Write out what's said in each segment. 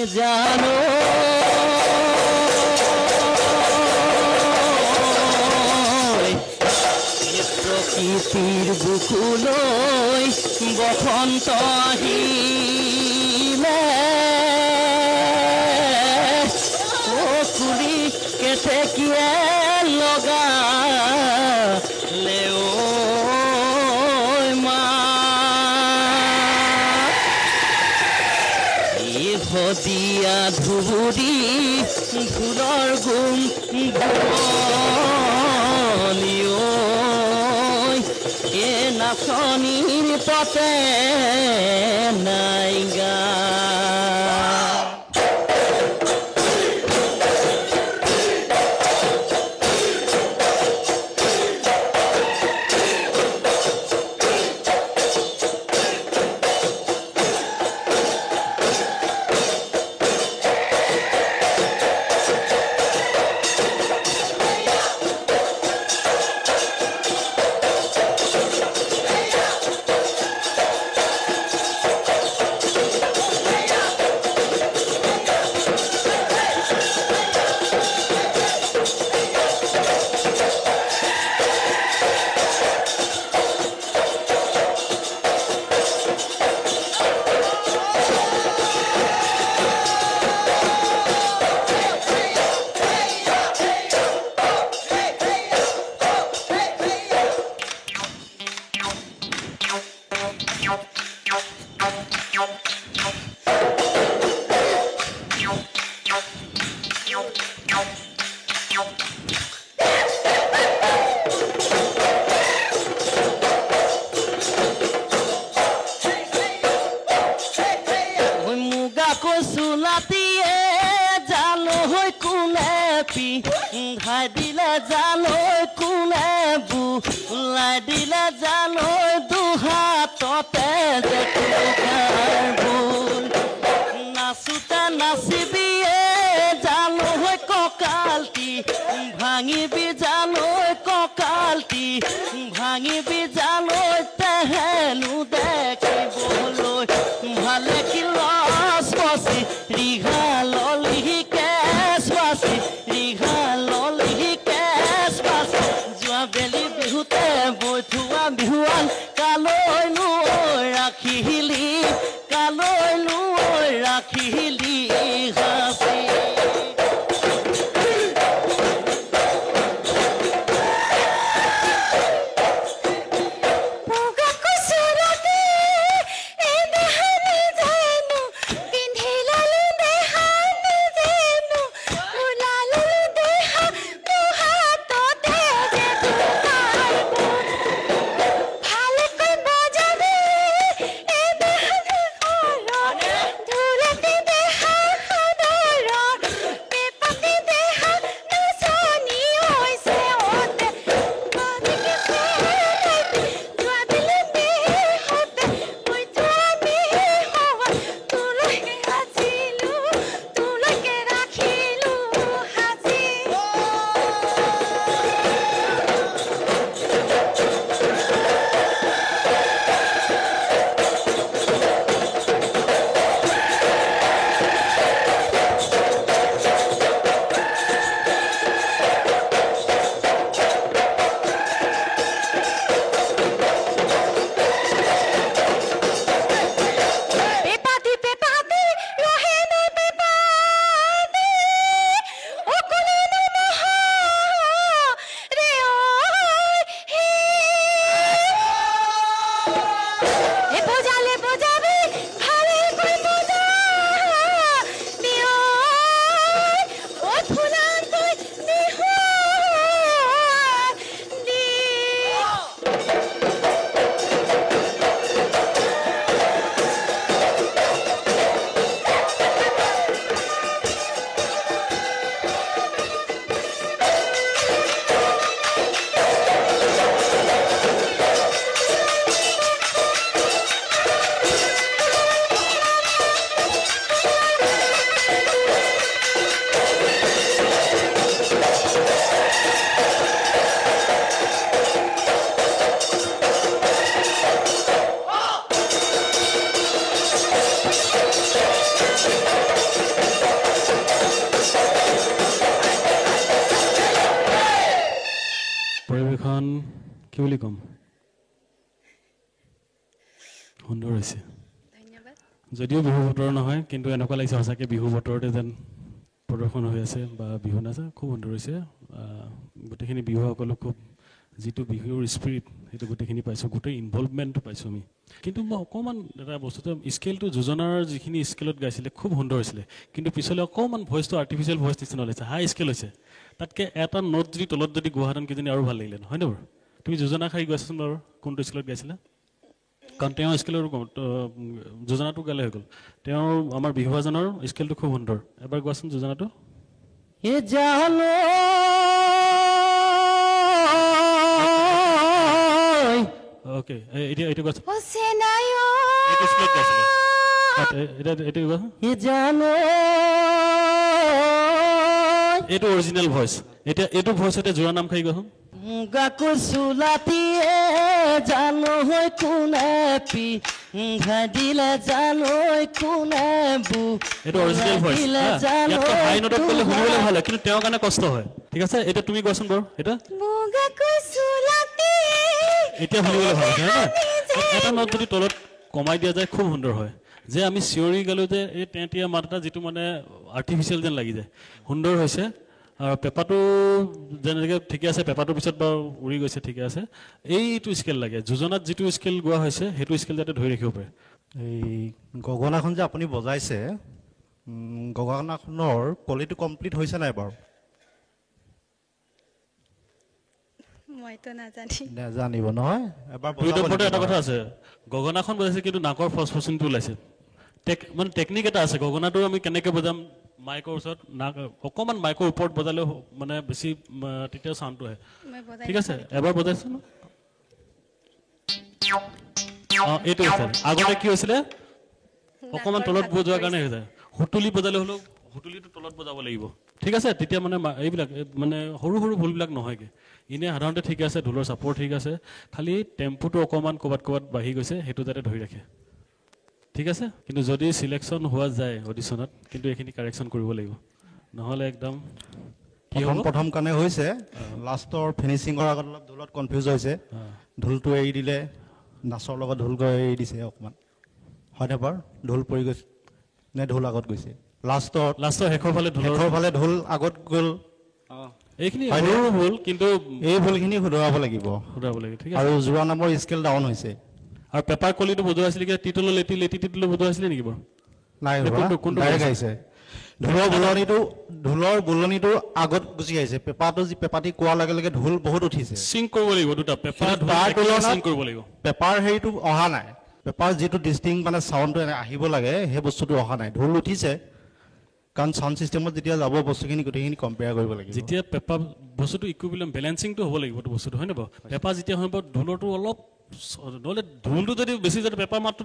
জানো প্ৰকৃতিৰ বুকুলৈ বসন্ত আহিলে কুলি কেতেকীয়ে লগালে দিয়া ধুবুৰী ফুলৰ গুম এ নাচনীৰ পতে নাই গা চুলাতিয়ে জানো হৈ কোনে পিন্ধাই দিলে জানো কোনে বুলাই দিলে জানো দুহাততে নাচোতে নাচিবিয়ে জানো হৈ কঁকালটি ভাঙিবি জানো কঁকালটি ভাঙিবি জানো তেহেনো দেখিবলৈ ভালে কি ৰিহা ললি কেছ বাছি ৰিহা ললি কেছ বাছি যোৱা বেলি বিহুতে বৈ থোৱা বিহুৱান কালৈ লৈ ৰাখিলি কালৈ লৈ ৰাখিলি হাঁচি গান কি বুলি ক'ম সুন্দৰ হৈছে ধন্যবাদ যদিও বিহু বতৰ নহয় কিন্তু এনেকুৱা লাগিছে সঁচাকৈ বিহু বতৰতে যেন প্ৰদৰ্শন হৈ আছে বা বিহু নাচা খুব সুন্দৰ হৈছে গোটেইখিনি বিহুসকলো খুব যিটো বিহুৰ স্পিৰিট সেইটো গোটেইখিনি পাইছোঁ গোটেই ইনভলভমেণ্টটো পাইছোঁ আমি কিন্তু মই অকণমান এটা বস্তুটো স্কেলটো যোজনাৰ যিখিনি স্কেলত গাইছিলে খুব সুন্দৰ হৈছিলে কিন্তু পিছলৈ অকণমান ভইচটো আৰ্টিফিচিয়েল ভইচ নিচিনা ওলাইছে হাই স্কেল হৈছে তাতকৈ এটা নোট যদি তলত যদি গোৱাহেঁতেন কিজানি আৰু ভাল লাগিলে হয়নে বাৰু তুমি যোজনা খাই গৈছাচোন বাৰু কোনটো স্কেলত গাইছিলা কাৰণ তেওঁৰ স্কেলৰ যোজনাটো গালে হৈ গ'ল তেওঁৰ আমাৰ বিহুৱাজনৰ স্কেলটো খুব সুন্দৰ এবাৰ গোৱাচোন যোজনাটো এ জানো অ'কে এতিয়া এইটো গোৱাচোন ও সেনায়ো এইটো স্কেলত গাইছিলে এইটো গোৱাচোন এ জানো এইটো অৰিজিনেল ভইচ এতিয়া এইটো ভইচতে যোৰা নাম খাই গোৱাচোন গাকো চুলাতিয়ে জানো হৈ কোনে পি ভাদিলে জানো কোনে বু এইটো অৰিজিনেল ভইচ ইয়াতকৈ হাই নোটত ক'লে শুনিবলৈ ভাল হয় কিন্তু তেওঁৰ কাৰণে কষ্ট হয় ঠিক আছে এতিয়া তুমি কোৱাচোন বাৰু এটা মুগাকো সুলাতি এতিয়া শুনিবলৈ ভাল হয় না এটা নোট যদি তলত কমাই দিয়া যায় খুব সুন্দৰ হয় যে আমি চিঞৰি গ'লোঁ যে এই তেঁতিয়া মাত এটা যিটো মানে আৰ্টিফিচিয়েল যেন লাগি যায় সুন্দৰ হৈছে আৰু পেপাটো যেনেকৈ ঠিকে আছে পেপাটোৰ পিছত বাৰু উৰি গৈছে ঠিকে আছে এইটো স্কেল লাগে যোজনাত যিটো স্কেল গোৱা হৈছে সেইটো স্কেল যাতে ধৰি ৰাখিব পাৰে এই গগনাখন যে আপুনি বজাইছে গগনাখনৰ কোৱালিটি কমপ্লিট হৈছে নাই বাৰু মইতো নাজানি নেজানিব নহয় এবাৰ দুইটা এটা কথা আছে গগনাখন বজাইছে কিন্তু নাকৰ ফচফচনিটো ওলাইছে মানে টেকনিক এটা আছে গগনাটো আমি কেনেকৈ বজাম মাইকৰ ওচৰত নাক অকণমান মাইকৰ ওপৰত বজালেও মানে বেছি তেতিয়া চাউণ্ডটো আহে মই বজাই ঠিক আছে এবাৰ বজাইছোঁ ন অঁ এইটো হৈছে আগতে কি হৈছিলে অকণমান তলত বজোৱাৰ কাৰণে হৈ যায় সুতুলি বজালে হ'লেও সুতুলিটো তলত বজাব লাগিব ঠিক আছে তেতিয়া মানে এইবিলাক মানে সৰু সৰু ভুলবিলাক নহয়গৈ এনেই সাধাৰণতে ঠিক আছে ঢোলৰ চাপৰ ঠিক আছে খালি টেম্পুটো অকণমান ক'ৰবাত বাঢ়ি গৈছে সেইটো যাতে ধৰি ৰাখে ঠিক আছে কিন্তু যদি চিলেকশ্যন হোৱা যায় অডিশ্যনত কিন্তু এইখিনি কাৰেকশ্যন কৰিব লাগিব নহ'লে একদম প্ৰথম কাৰণে হৈছে লাষ্টৰ ফিনিচিঙৰ আগত অলপ ঢোলত কনফিউজ হৈছে ঢোলটো এৰি দিলে নাচৰ লগত ঢোল গৈ এৰি দিছে অকণমান হয়নে বাৰু ঢোল পৰি গৈছে নে ঢোল আগত গৈছে লাষ্টৰ শেষৰ ফালে ঢোল আগত গ'ল এইখিনি সৰু ভুল কিন্তু এই ভুলখিনি শুধৰাব লাগিব ঠিক আছে আৰু যোৰা নামৰ স্কেল ডাউন হৈছে আৰু পেপাৰ কলিটো বজোৱা আছিলে কি টিটলৰ লেটি টিটলৰ বজোৱা আছিলে নেকি বাৰু নাই ডাইৰেক্ট আহিছে ঢোলৰ বুলনিটো আগত গুচি আহিছে পেপাটি কোৱাৰ লগে লগে ঢোল বহুত উঠিছে চিং কৰিব লাগিব দুটা পেপাৰ চিং কৰিব লাগিব পেপাৰ হেৰিটো অহা নাই পেপাৰ যিটো ডিষ্টিং মানে চাউণ্ডটো আহিব লাগে সেই বস্তুটো অহা নাই ঢোল উঠিছে কাৰণ চাউণ্ড চিষ্টেমত যেতিয়া যাব বস্তুখিনি গোটেইখিনি কম্পেয়াৰ কৰিব লাগিব যেতিয়া পেপাৰ বস্তুটো ইকুইবিলিয়াম বেলেঞ্চিংটো হ'ব লাগিব বস্তুটো হয় নে বাৰু পেপাৰ যেতিয়া হ'ব ঢোলৰটো অলপ নহ'লে ঢোলটো যদি বেছি যদি পেপাৰ মাতটো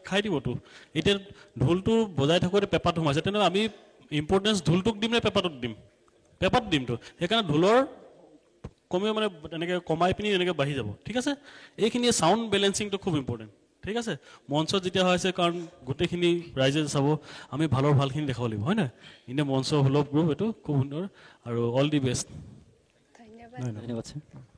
খাই দিবতো এতিয়া ঢোলটো বজাই থাকোঁতে পেপাৰটো সোমাইছে তেনেহ'লে আমি ইম্পৰ্টেঞ্চ ঢোলটোক দিম নে পেপাৰটোক দিম পেপাৰত দিমতো সেইকাৰণে ঢোলৰ কমেও মানে এনেকৈ কমাই পিনি এনেকৈ বাঢ়ি যাব ঠিক আছে এইখিনিয়ে চাউণ্ড বেলেঞ্চিংটো খুব ইম্পৰ্টেণ্ট ঠিক আছে মঞ্চত যেতিয়া হৈছে কাৰণ গোটেইখিনি ৰাইজে চাব আমি ভালখিনি দেখাব লাগিব হয় নহয় এনেই মঞ্চ সুলভ গ্ৰুপ এইটো খুব সুন্দৰ আৰু অল দি বেষ্ট ধন্যবাদ ধন্যবাদ